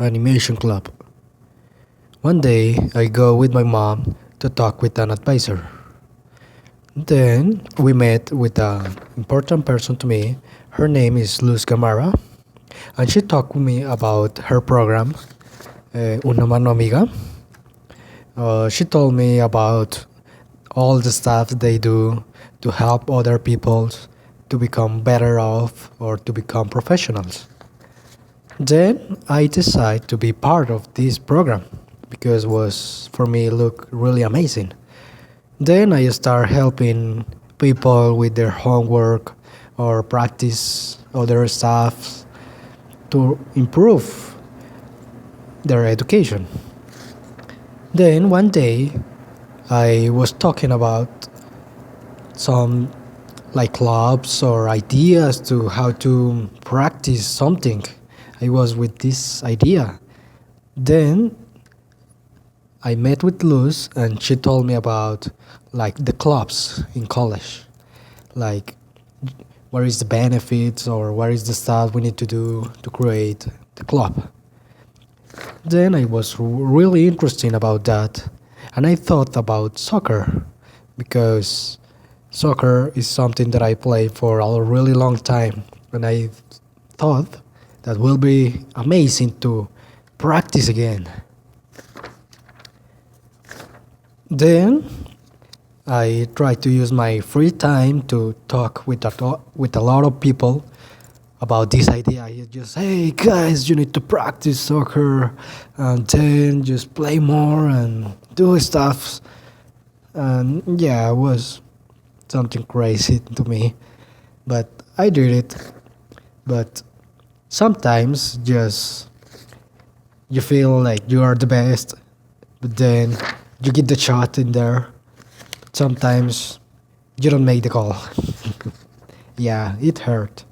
Animation Club. One day, I go with my mom to talk with an advisor. Then we met with an important person to me. Her name is Luz Gamara, and she talked with me about her program, Una Mano Amiga. She told me about all the stuff they do to help other people to become better off or to become professionals. Then I decided to be part of this program because it was for me look really amazing. Then I start helping people with their homework or practice other stuff to improve their education. Then one day I was talking about some like clubs or ideas to how to practice something. I was with this idea. Then I met with Luz and she told me about like the clubs in college. Like what is the benefits or what is the stuff we need to do to create the club. Then I was really interested about that and I thought about soccer because soccer is something that I played for a really long time and I thought that will be amazing to practice again. Then I try to use my free time to talk with with a lot of people about this idea. I just, hey guys, you need to practice soccer and then just play more and do stuff. And yeah, it was something crazy to me, but I did it. But sometimes just you feel like you are the best, but then you get the shot in there. Sometimes you don't make the call. Yeah, it hurt.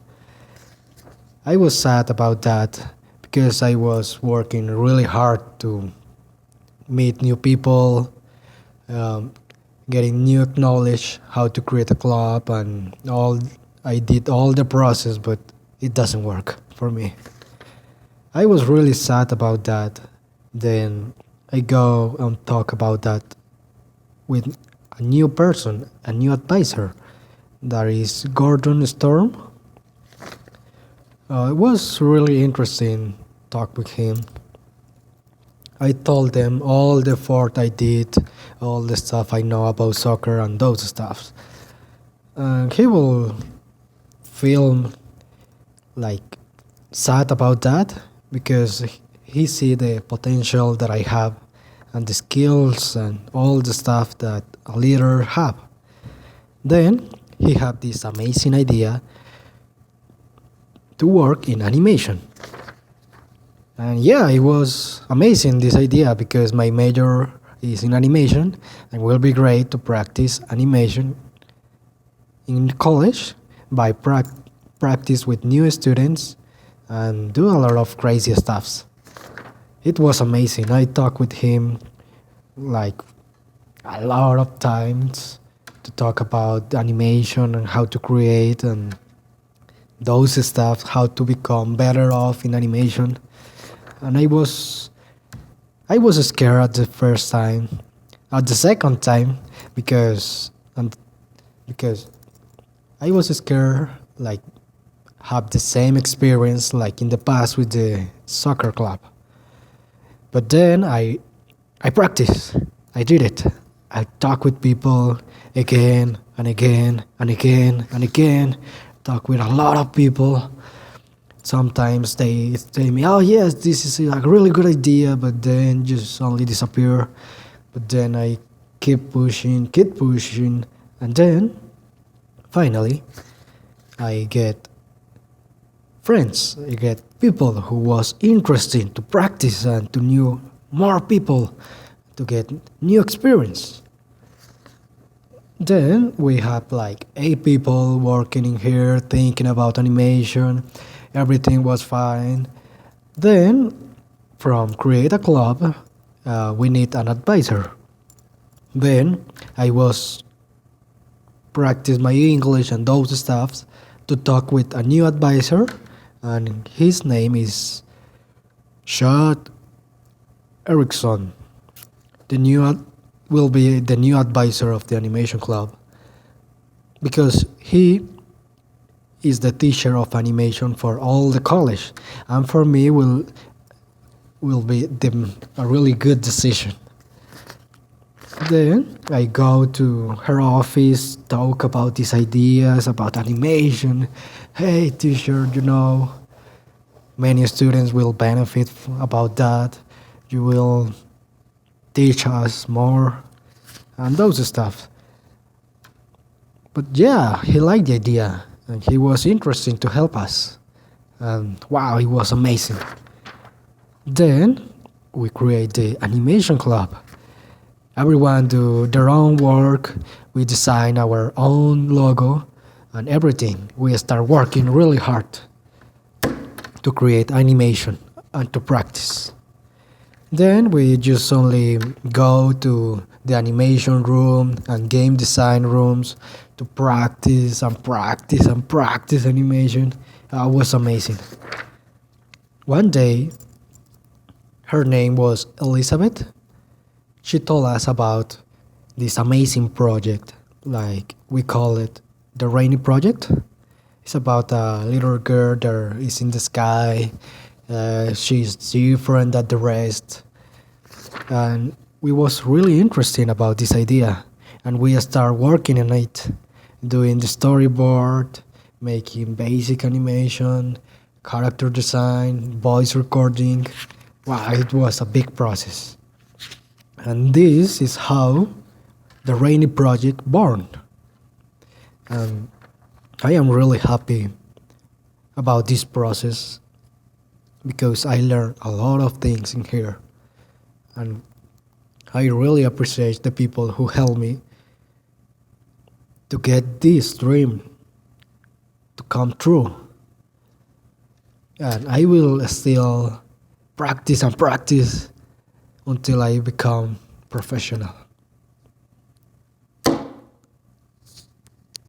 I was sad about that because I was working really hard to meet new people, um, getting new knowledge, how to create a club, and all. I did all the process, but it doesn't work for me. I was really sad about that. Then I go and talk about that with a new person, a new advisor. That is Gordon Storm. It was really interesting talk with him. I told them all the effort I did, all the stuff I know about soccer and those stuffs. And he will feel like sad about that because he see the potential that I have and the skills and all the stuff that a leader have. Then he had this amazing idea to work in animation. And yeah, it was amazing this idea because my major is in animation and will be great to practice animation in college by practice with new students and do a lot of crazy stuffs. It was amazing. I talked with him like a lot of times to talk about animation and how to create and those stuff, how to become better off in animation. And I was scared at the first time, at the second time because and because I was scared like have the same experience like in the past with the soccer club. But then I practiced. I did it. I talk with people again and again and again and again. Talk with a lot of people. Sometimes they tell me, "Oh yes, this is like a really good idea," but then just only disappear. But then I keep pushing, and then finally I get friends. I get people who was interested to practice and to know more people to get new experience. Then we have like 8 people working in here thinking about animation. Everything was fine. Then from create a club, we need an advisor. Then I was practice my English and those stuffs to talk with a new advisor, and his name is Chad Erickson, the new will be the new advisor of the animation club because he is the teacher of animation for all the college, and for me will be a really good decision. Then I go to her office, talk about these ideas about animation. Hey, teacher, many students will benefit about that. You will teach us more and those stuff. But yeah, he liked the idea and he was interested to help us. And wow, it was amazing. Then we create the animation club. Everyone do their own work. We design our own logo and everything. We start working really hard to create animation and to practice. Then we just only go to the animation room and game design rooms to practice and practice and practice animation. It was amazing. One day, her name was Elizabeth. She told us about this amazing project, like we call it the Rainy Project. It's about a little girl that is in the sky. She's different than the rest, and we was really interested about this idea, and we start working on it, doing the storyboard, making basic animation, character design, voice recording. Wow, it was a big process. And this is how the Rainy Project born. And I am really happy about this process because I learned a lot of things in here. And I really appreciate the people who helped me to get this dream to come true. And I will still practice and practice until I become professional.